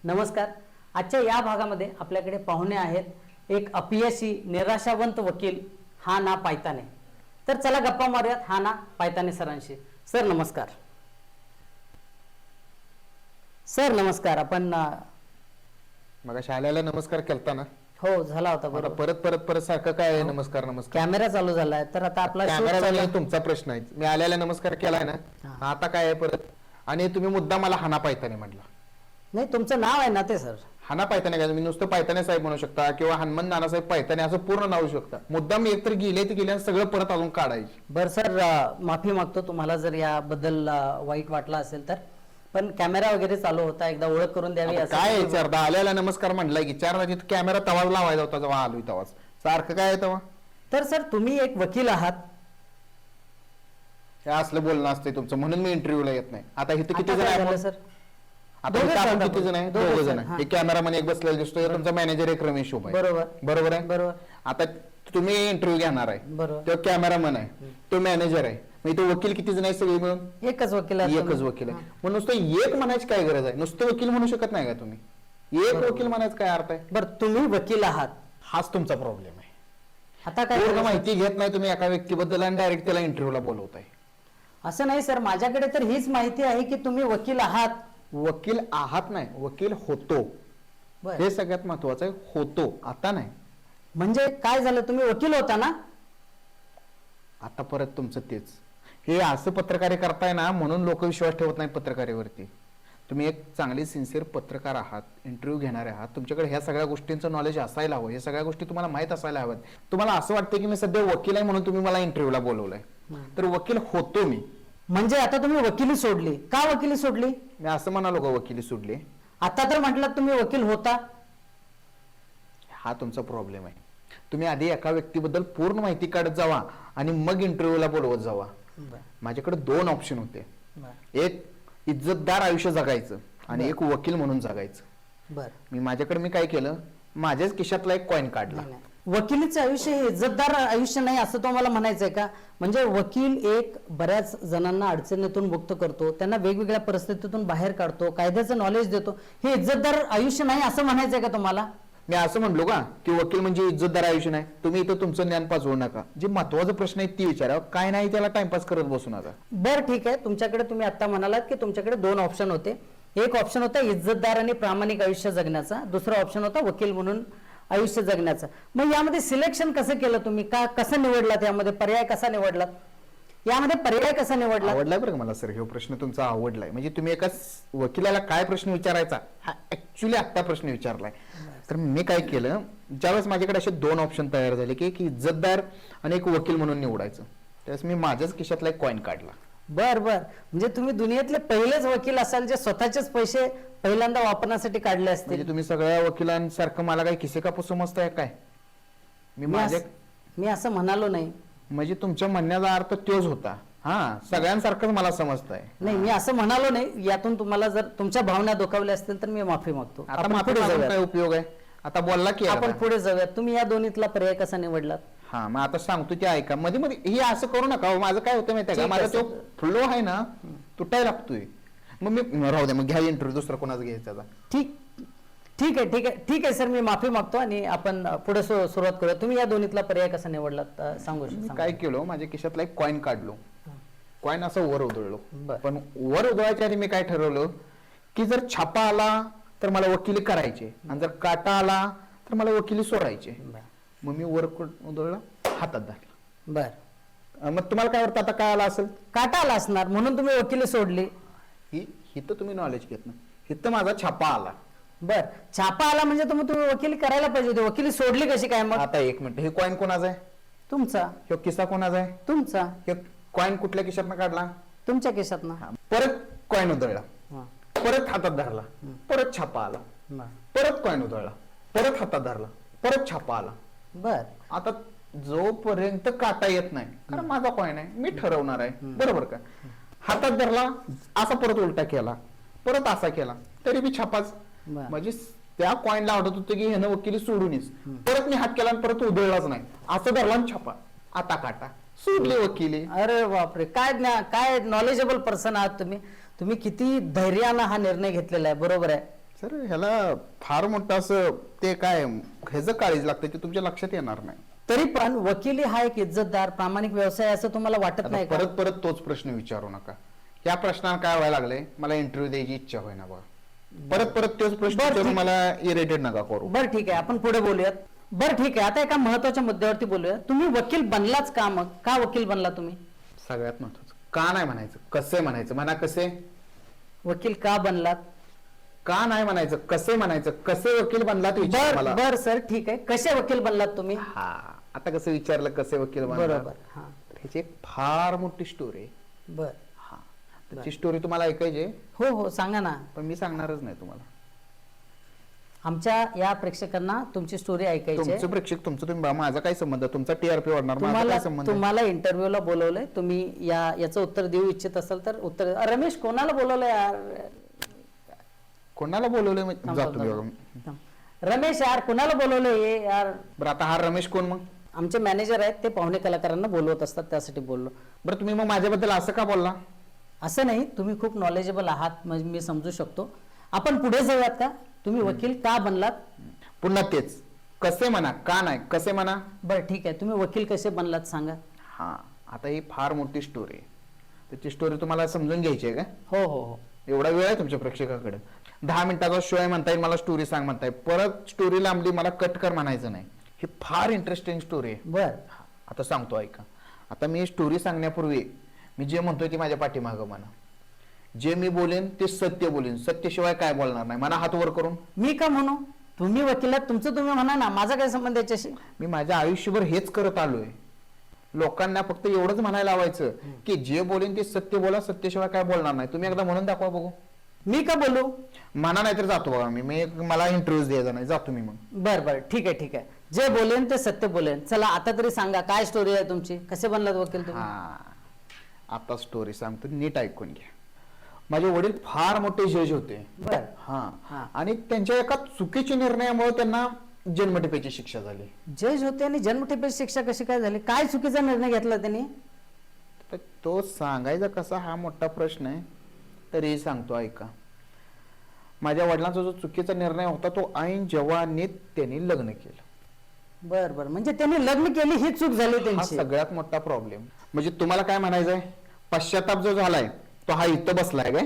नमस्कार. आजच्या या भागामध्ये आपल्याकडे पाहुणे आहेत एक अपयशी निराशावंत वकील हा ना पायताने. तर चला गप्पा मारूयात हा ना पायताने सरांशी. सर नमस्कार. सर नमस्कार. आपण मग शाळेला नमस्कार केलता ना. हो झाला होता आता बरोबर. परत परत परत सारखं काय नमस्कार नमस्कार. कॅमेरा चालू झालाय तर आता आपला shoot कॅमेरा चालू नाही आहे. तुमचा प्रश्न आहे. मी आल्याला नमस्कार केलाय ना. आता काय आहे परत. आणि तुम्ही मुद्दा मला हाना पायताने म्हटला. नाही तुमचं नाव आहे ना ते सर. हाना पायताने काय तुम्ही नुसतं पायताने साहेब म्हणू शकता किंवा हनुमान नानासाहेब पायताने असं पूर्ण नाव शकता. मुद्दा मी एकतर गेले ते गेले सगळं परत अजून काढायची. बर सर माफी मागतो तुम्हाला जर याबद्दल वाईट वाटला असेल तर. पण कॅमेरा वगैरे चालू होता एकदा ओळख करून द्यावी आता असं काय तुम्ही- विचारता आल्याला नमस्कार म्हटलाय की चार वाजता कॅमेरा तवाज लावायचा होता जेव्हा आलोय तवाज सारखं काय आहे तेव्हा. तर सर तुम्ही एक वकील आहात. हे असलं बोलणं असते तुमचं म्हणून मी इंटरव्ह्यूला येत नाही. आता इथं किती आता जण काय आहे झालं आपण? सर? आता दोघेच इथं आपण आहोत किती जण आहे? आपण. दोघेच दोघ जण जण, हा. आहे. एक कॅमेरामन एक बसलेला दिसतोय तुमचा मॅनेजर एक रमेश शोभ आहे. बरोबर बरोबर आहे. बरोबर आता तुम्ही इंटरव्ह्यू घेणार आहे. बरोबर. तो कॅमेरामन आहे तो मॅनेजर आहे. मग इथे वकील किती जण आहे सगळे मिळून? एकच वकील आहे एकच तुम्ही. वकील आहे. मग नुसतं एक म्हणायची काय गरज आहे? नुसतं वकील म्हणू शकत नाही का तुम्ही? एक वकील म्हणायचं काय अर्थ आहे? बरं तुम्ही वकील आहात. हाच तुमचा प्रॉब्लेम आहे. आता काय पूर्ण करायचं? माहिती घेत नाही तुम्ही एका व्यक्तीबद्दल आणि डायरेक्ट त्याला इंटरव्ह्यूला बोलवताय. असं नाही सर माझ्याकडे तर हीच माहिती आहे की तुम्ही वकील आहात. वकील आहात नाही वकील होतो बरं. हे सगळ्यात महत्वाचं आहे. होतो आता नाही. म्हणजे काय झालं तुम्ही वकील होता ना. आता परत तुमचं तेच हे असं पत्रकारे करताय ना म्हणून लोक विश्वास ठेवत नाही पत्रकारेवरती. तुम्ही एक चांगले सिन्सिअर पत्रकार आहात इंटरव्ह्यू घेणारे आहात. तुमच्याकडे ह्या सगळ्या गोष्टींचं नॉलेज असायला हवं. हे सगळ्या गोष्टी तुम्हाला माहित असायला हव्यात. तुम्हाला असं वाटतं की मी सध्या वकील आहे म्हणून तुम्ही मला इंटरव्ह्यूला बोलवलंय. तर वकील होतो मी. म्हणजे आता तुम्ही वकिली सोडली का? वकिली सोडली मी असं म्हणालो का वकिली सोडली? आता तर म्हटलं तुम्ही वकील होता. हा तुमचा प्रॉब्लेम आहे. तुम्ही आधी एका व्यक्तीबद्दल पूर्ण माहिती काढत जावा आणि मग इंटरव्ह्यूला बोलवत जावा. माझ्याकडे दोन ऑप्शन होते. एक इज्जतदार आयुष्य जगायचं आणि एक वकील म्हणून जगायचं. बर मी काय केलं माझ्याच खिशातला एक कॉइन काढला. वकिलीचं आयुष्य हे इज्जतदार आयुष्य नाही असं तो मला म्हणायचंय का? म्हणजे वकील एक बऱ्याच जणांना अडचणीतून मुक्त करतो, त्यांना वेगवेगळ्या परिस्थितीतून बाहेर काढतो, कायद्याचं नॉलेज देतो. हे इज्जतदार आयुष्य नाही असं म्हणायचंय का तुम्हाला? मी असं म्हणलो का की वकील म्हणजे इज्जतदार आयुष्य नाही? तुम्ही इथं तुमचं ज्ञान पाचवू नका. जे महत्वाचा प्रश्न आहे ती विचारा. काय नाही त्याला टाइमपास करत बसू नका. बरं ठीक आहे. तुमच्याकडे तुम्ही आता म्हणालात की तुमच्याकडे दोन ऑप्शन होते. एक ऑप्शन होता इज्जतदार आणि प्रामाणिक आयुष्य जगण्याचा, दुसरा ऑप्शन होता वकील म्हणून आयुष्य जगण्याचं. मग यामध्ये सिलेक्शन कसं केलं तुम्ही? का कसं निवडलात? यामध्ये पर्याय कसा निवडलात? यामध्ये पर्याय कसा निवडला? आवडलाय बरं का मला सर. हे प्रश्न तुमचा आवडलाय. म्हणजे तुम्ही एका वकिलाला काय प्रश्न विचारायचा हा ऍक्च्युली आत्ता प्रश्न विचारलाय. तर मी काय केलं ज्यावेळेस माझ्याकडे असे दोन ऑप्शन तयार झाले की एक इज्जतदार आणि एक वकील म्हणून निवडायचं त्यावेळेस मी माझ्याच खिशातला एक कॉइन काढला. बर बर. म्हणजे तुम्ही दुनियेतले पहिलेच वकील असाल जे स्वतःचेच पैसे पहिल्यांदा वापरण्यासाठी काढले असतील. म्हणजे तुम्ही सगळ्या वकिलांसारखं मला काही किसे कापूस समजताय काय? मी असं म्हणालो नाही. म्हणजे तुमच्या म्हणण्याचा अर्थ तोच होता. हा सगळ्यांसारखंच मला समजताय. नाही मी असं म्हणालो नाही. यातून तुम्हाला जर तुमच्या भावना दुखावल्या असतील तर मी माफी मागतो. आता आपण माफी पुढे मागून जाऊयात. काय उपयोग आहे? आता बोलला की आपण आता. पुढे जाऊयात. तुम्ही या दोन्हीतला पर्याय कसा निवडलात? हा मग आता सांगतो ते ऐका. मध्ये मध्ये हे असं करू नका. माझं काय होतं माहितीये का ठीक माझा आहे, तो सर. फ्लो आहे ना तुटायला लागतोय. मग मी राहू द्या मग घ्या इंटरव्ह्यू दुसरा कोणाचा घ्यायचा आता. ठीक ठीक आहे ठीक आहे ठीक आहे सर. मी माफी मागतो आणि आपण पुढे सुरुवात करूया. तुम्ही या दोन्हीतला पर्याय कसा निवडलात सांगू मी शकता? काय केलं माझ्या खिशातला एक कॉइन काढलो. कॉइन असं वर उधळलो. बरं. पण वर उधळायच्या आधी मी काय ठरवलं की जर छापा आला तर मला वकिली करायचे आणि जर काटा आला तर मला वकिली सोडायचे. मग मी वर उधळला हातात धरला. बर. मग तुम्हाला काय वाटतं आता काय आला असेल? काटा आला असणार म्हणून तुम्ही वकिली सोडली. हिथं तुम्ही नॉलेज घेत ना. हिथं माझा छापा आला. बर. छापा आला म्हणजे तुम्ही वकिली करायला पाहिजे होती. वकिली सोडली कशी काय मग? आता एक मिनिट हे कॉइन कोणाचा आहे? तुमचा. ह्यो किस्सा कोणाचा आहे? तुमचा. हे कॉइन कुठल्या खिशातनं काढला? तुमच्या केसात ना. परत कॉइन उधळला. परत हातात धरला. परत छापा आला. परत कॉइन उधळला. परत हातात धरला. परत छापा आला. बर. आता जोपर्यंत काटा येत नाही कारण माझा कॉइन आहे मी ठरवणार आहे. बरोबर का? हातात धरला असा परत उलटा केला परत असा केला तरी मी छापाच. म्हणजे त्या कॉइनला आवडत होतं की ह्यानं वकिली सोडूनच. परत मी हात केला आणि परत उधळलाच नाही. असं धरला आणि छापा. आता काटा सोडली वकिली. अरे बापरे. काय नॉलेजेबल पर्सन आहात तुम्ही. तुम्ही किती धैर्यानं हा निर्णय घेतलेला आहे. बरोबर आहे. सर ह्याला फार मोठं असं ते काय ह्याचं काळीज लागतं ते तुमच्या लक्षात येणार नाही. तरी पण वकिली हा एक इज्जतदार प्रामाणिक व्यवसाय असं तुम्हाला वाटत आता नाही का? परत परत तोच प्रश्न विचारू नका. या प्रश्नाला काय व्हायला लागले, मला इंटरव्ह्यू द्यायची इच्छा होईना बघा. परत परत तोच प्रश्न बरं, विचारून ठीक. मला इरिटेट नका करू. बरं ठीक आहे, आपण पुढे बोलूयात. बरं ठीक आहे, आता एका महत्वाच्या मुद्द्यावरती बोलूया. तुम्ही वकील बनलाच का? मग का वकील बनला तुम्ही? सगळ्यात महत्वाचं का नाही म्हणायचं, कसे म्हणायचं. म्हणा कसे वकील का बनलात? का नाही म्हणायचं, कसे म्हणायचं. कसे वकील बनला ते विचार मला. बर सर ठीक आहे, कसे वकील बनलात तुम्ही? हा आता कसं विचारलं कसे वकील बनला, बरोबर. हा तर ह्याची एक फार मोठी स्टोरी आहे. बर. हा त्याची स्टोरी तुम्हाला ऐकायची आहे, हो हो सांगा ना. पण मी सांगणारच नाही तुम्हाला. आमच्या या प्रेक्षकांना तुमची स्टोरी ऐकायची आहे. तुमचं प्रेक्षक तुमचं तुम्ही बघा, माझा काय संबंध, तुमचा टीआरपी वाढणार, माझा तुम्हाला काय संबंध आहे? तुम्हाला इंटरव्ह्यूला बोलवलंय, तुम्ही याचं उत्तर देऊ इच्छित असाल तर उत्तर. रमेश कोणाला बोलवलंय यार? कोणाला बोलवलंय म्हणजे थांब, जातो थांब, मी थांब. बघा. थांब. रमेश यार कोणाला बोलवलंय हे यार? बरं आता हा रमेश कोण मग? आमचे मॅनेजर आहेत, ते पाहुणे कलाकारांना बोलवत असतात, त्यासाठी बोललो. बरं तुम्ही मग माझ्याबद्दल असं का बोलला? असं नाही, तुम्ही खूप नॉलेजेबल आहात म्हणजे मी समजू शकतो. आपण पुढे जाऊयात का? तुम्ही वकील का बनलात? पुन्हा तेच कसे म्हणा, का नाही, कसे म्हणा. बरं ठीक आहे, तुम्ही वकील कसे बनलात सांगा. हा आता ही फार मोठी स्टोरी आहे, त्याची स्टोरी तुम्हाला समजून घ्यायची आहे का? हो हो हो. एवढा वेळ आहे तुमच्या प्रेक्षकाकडे? 10 मिनिटाचा शो आहे म्हणता येईल, मला स्टोरी सांग म्हणता येईल. परत स्टोरी लांबली, मला कट कर म्हणायचं नाही. ही फार इंटरेस्टिंग स्टोरी आहे. बर. आता सांगतो ऐका. आता मी स्टोरी सांगण्यापूर्वी मी जे म्हणतोय ते माझ्या पाठीमागं म्हणा. जे मी बोलेन ते सत्य बोलेन, सत्याशिवाय काय बोलणार नाही. म्हणा हात वर करून. मी का म्हणू? तुम्ही वकिलात, तुमचं तुम्ही म्हणा ना, माझा काय संबंध याच्याशी? मी माझ्या आयुष्यभर हेच करत आलोय. लोकांना फक्त एवढंच म्हणायला लावायचं की जे बोलेन ते सत्य बोला, सत्याशिवाय काय बोलणार नाही. तुम्ही एकदा म्हणून दाखवा बघू. मी का बोलू? म्हणा नाही तर जातो बघा मी मला इंटरव्ह्यूज द्यायचा नाही, जातो मी मग. बर बर ठीक आहे ठीक आहे, जे बोलेन ते सत्य बोलेन. चला आता तरी सांगा, काय स्टोरी आहे तुमची? कसे बनलात वकील तुम्ही? हा आता स्टोरी सांगतो, नीट ऐकून घ्या. माझे वडील फार मोठे जज होते. बर. हा हा. आणि त्यांच्या एका चुकीच्या निर्णयामुळे त्यांना जन्मठेपेची शिक्षा झाली. जज होते आणि जन्मठेपेची शिक्षा कशी काय झाली? काय चुकीचा निर्णय घेतला त्यांनी? तर तो सांगायचा कसा हा मोठा प्रश्न आहे, तरी सांगतो ऐका. माझ्या वडिलांचा जो चुकीचा निर्णय होता तो ऐन जवानीत त्यांनी लग्न केलं. बर बर, म्हणजे त्यांनी लग्न केली ही चूक झाली हा त्यांची. सगळ्यात मोठा प्रॉब्लेम. म्हणजे तुम्हाला काय म्हणायचंय, पश्चाताप जो झालाय तो हा इथं बसलाय काय?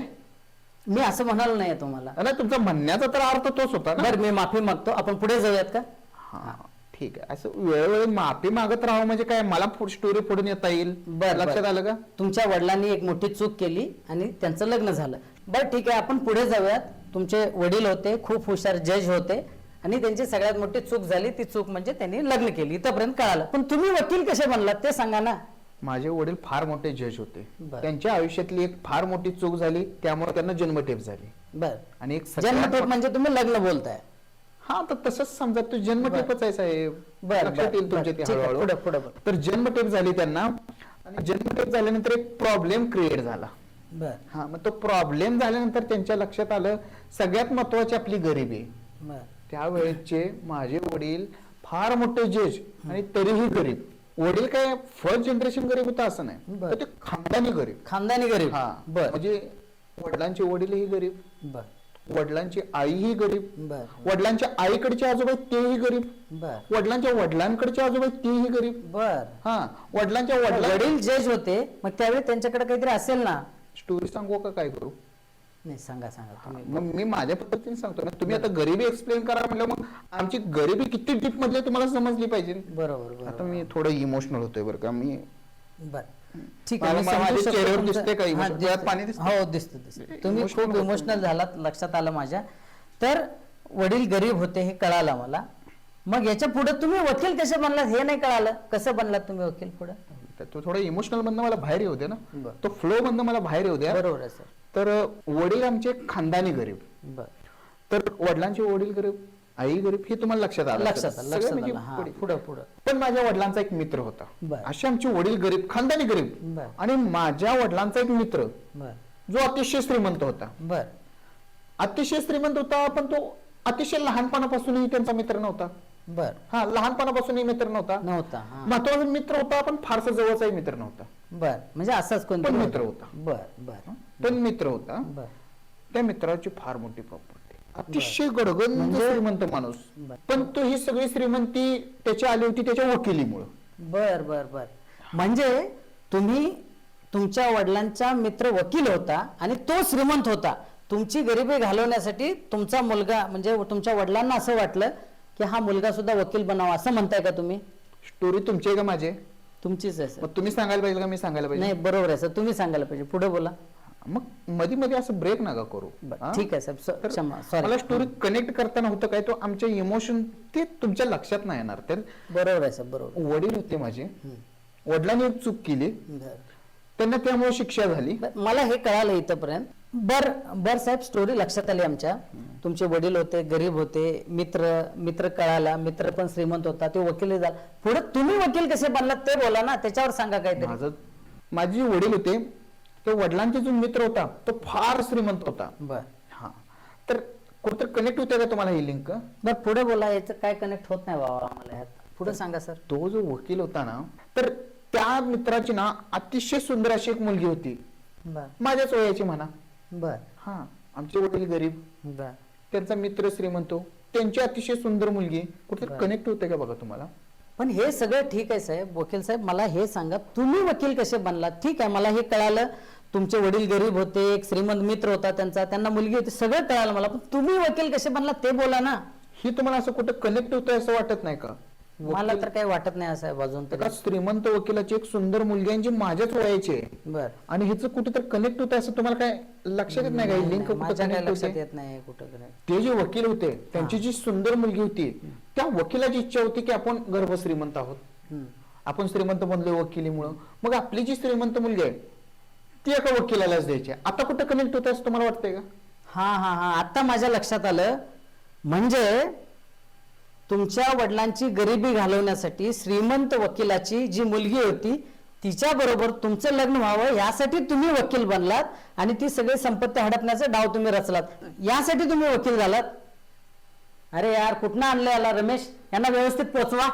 मी असं म्हणाल नाही तुम्हाला. नाही तुमचा म्हणण्याचा तर अर्थ तोच होता ना. बर मी माफी मागतो, आपण पुढे जाऊयात का? हा ठीक आहे. असं वेळोवेळी माफी मागत राहावं म्हणजे काय, मला स्टोरी पुढून येता येईल. बर, लक्षात आलं का? तुमच्या वडिलांनी एक मोठी चूक केली आणि त्यांचं लग्न झालं. बर ठीक आहे, आपण पुढे जाऊयात. तुमचे वडील होते, खूप हुशार जज होते आणि त्यांची सगळ्यात मोठी चूक झाली. ती चूक म्हणजे त्यांनी लग्न केली, इथपर्यंत कळालं. पण तुम्ही वकील कसे बनलात ते सांगा ना. माझे वडील फार मोठे जज होते. बर. त्यांच्या आयुष्यातली एक फार मोठी चूक झाली, त्यामुळे त्यांना जन्मठेप झाली. बर. आणि एक जन्मठेप म्हणजे तुम्ही लग्न बोलताय? हा तर तसंच समजा तो जन्मठेपच आहे साहेब. बर, लक्षात येईल बर, तुमच्या ठीक ते आहे, हळूहळू. पुढे, पुढे, पुढे. तर जन्मठेप झाली त्यांना, आणि जन्मठेप झाल्यानंतर एक प्रॉब्लेम क्रिएट झाला. बर हा मग तो प्रॉब्लेम झाल्यानंतर त्यांच्या लक्षात आलं सगळ्यात महत्वाची आपली गरिबी. बर. त्यावेळेचे माझे वडील फार मोठे जज आणि तरीही गरीब. वडील काय फर्स्ट जनरेशन गरीब होता असं नाही, बर. तर ते खानदानी गरीब. खानदानी गरीब. हा बर म्हणजे वडिलांचे वडीलही गरीब, बर वडिलांची आईही गरीब, बर वडिलांच्या आईकडचे आजोबा आहेत तेही गरीब, बर वडिलांच्या वडिलांकडचे आजोबा आहेत तेही गरीब. बर. हा वडिलांच्या वडिलां वडील जज होते, मग त्यावेळी त्यांच्याकडे काहीतरी असेल ना? स्टोरी सांगू का काय करू? नाही सांगा सांगा तुम्ही. मग मी माझ्या पद्धतीने सांगतो ना. तुम्ही आता गरिबी एक्सप्लेन करा म्हटलं, मग आमची गरिबी किती डीप मधली तुम्हाला समजली पाहिजे. बरोबर आता बरोबर. मी थोडं इमोशनल होतोय बरं का. मी बर ठीक आहे, मी माझ्या समजू शकतो चेहऱ्यावर तुमचं. दिसते का हा, emotion? दिसते. डोळ्यात पाणी दिसतं? हो दिसतं दिसतं. तुम्ही Emotional खूप होतो. इमोशनल झालात, लक्षात आलं माझ्या. तर वडील गरीब होते हे कळालं मला. मग याच्या पुढे तुम्ही वकील कसे बनलात हे नाही कळालं. कसं बनलात तुम्ही वकील पुढे? तो थोडं इमोशनल मधनं मला बाहेर येऊ दे ना. बर. तो फ्लो मधनं मला बाहेर येऊ द्या. बरोबर आहे सर. तर वडील आमचे खानदानी गरीब. बर. तर वडिलांचे वडील गरीब, आई गरीब, हे तुम्हाला लक्षात आलं. लक्षात सगळं लक्षात म्हणजे आलं. हा, पुढे. पुढं पुढं. पण माझ्या वडिलांचा एक मित्र होता. बर. असे आमचे वडील गरीब, खानदानी गरीब. बर. आणि माझ्या वडिलांचा एक मित्र बर जो अतिशय श्रीमंत होता. बर अतिशय श्रीमंत होता, पण तो अतिशय लहानपणापासूनही त्यांचा मित्र नव्हता. बर. हा लहानपणापासूनही मित्र नव्हता. नव्हता. हा. महत्वाचा मित्र होता, पण फारसा जवळचाही मित्र नव्हता. बर म्हणजे असाच कोणता पण मित्र होता. बर बर पण मित्र होता. बर त्या मित्राची फार मोठी प्रॉपर्टी. अतिशय गडगंज म्हणजे- श्रीमंत माणूस, बर. पण तो ही सगळी श्रीमंती त्याची आली होती त्याच्या वकिलीमुळं. बर बर बर. म्हणजे तुम्ही तुमच्या वडिलांचा मित्र वकील होता आणि तो श्रीमंत होता. तुमची गरिबी घालवण्यासाठी तुमचा मुलगा म्हणजे तुमच्या वडिलांना असं वाटलं की हा मुलगा सुद्धा वकील बनावा, असं म्हणताय का तुम्ही? स्टोरी तुमची आहे का माझी? तुमचीच आहे सर. मग तुम्ही सांगायला पाहिजे का मी सांगायला पाहिजे? नाही बरोबर आहे सर, तुम्ही सांगायला पाहिजे. पुढे बोला. मग मध्ये मध्ये असं ब्रेक नका करू. बरं, हा? ठीक आहे साहेब, तर क्षमा, सॉरी. मला स्टोरी कनेक्ट करताना होतं काय, तो आमचे इमोशन ते तुमच्या लक्षात नाही येणार. तर बरोबर आहे साहेब, बरोबर. वडील होते माझे, वडिलांनी एक चूक केली, बरं. त्यांना त्यामुळे शिक्षा झाली. बरं, मला हे कळालं इथपर्यंत. बर साहेब, स्टोरी लक्षात आली आमच्या. तुमचे वडील होते, गरीब होते, मित्र कळाला, मित्र पण श्रीमंत होता, ते वकील झाला. पुढे तुम्ही वकील कसे बनलात ते बोला ना, त्याच्यावर सांगा काहीतरी. माझे वडील होते, तो वडिलांचे जो मित्र होता तो फार श्रीमंत होता. बर. हा, तर कुठं कनेक्ट होते का तुम्हाला ही लिंक? बर, पुढे बोला. याचं काय कनेक्ट होत नाही बाबा आम्हाला ह्यात. पुढे सांगा सर. तो जो वकील होता ना, तर त्या मित्राची ना अतिशय सुंदर अशी एक मुलगी होती, बर माझ्याच वयाची म्हणा. बर हा, आमचे वडील गरीब, बर. त्यांचा मित्र श्रीमंत, त्यांची अतिशय सुंदर मुलगी. कुठे बरं. कनेक्ट होते का बघा तुम्हाला? पण हे सगळं ठीक आहे साहेब, वकील साहेब, मला हे सांगा तुम्ही वकील कसे बनलात? ठीक आहे, मला हे कळालं. तुमचे वडील गरीब होते, एक श्रीमंत मित्र होता त्यांचा, त्यांना मुलगी होती, सगळं कळालं मला. पण तुम्ही वकील कसे बनलात ते बोला ना. ही तुम्हाला असं कुठं कनेक्ट होतं असं वाटत नाही का? मला तर काही वाटत नाही साहेब अजून एका तरी. श्रीमंत वकिलाची एक सुंदर मुलगी आहे जी माझ्याच वयाची आहे, बर. आणि हिचं कुठेतरी कनेक्ट होतं असं तुम्हाला काय लक्षात येत नाही का? नाही, लिंक नाही, माझ्या काही कनेक्ट लक्षात होते. येत नाही कुठं कनेक्ट. ते जे वकील होते त्यांची जी सुंदर मुलगी होती, त्या वकिलाची इच्छा होती की आपण गर्भ श्रीमंत आहोत, आपण श्रीमंत बनलोय वकिलीमुळं, मग आपली जी श्रीमंत मुलगी आहे ती एका वकिलालाच द्यायची. आता कुठं कनेक्ट होतं असं तुम्हाला वाटतंय का? हा हा हा, आता माझ्या लक्षात आलं. म्हणजे तुमच्या वडिलांची गरिबी घालवण्यासाठी श्रीमंत वकिलाची जी मुलगी होती तिच्या बरोबर तुमचं लग्न व्हावं यासाठी तुम्ही वकील बनलात आणि ती सगळी संपत्ती हडपण्याचा डाव तुम्ही रचलात, यासाठी तुम्ही वकील झालात. अरे यार, कुठनं आणलं याला रमेश? यांना व्यवस्थित पोचवा.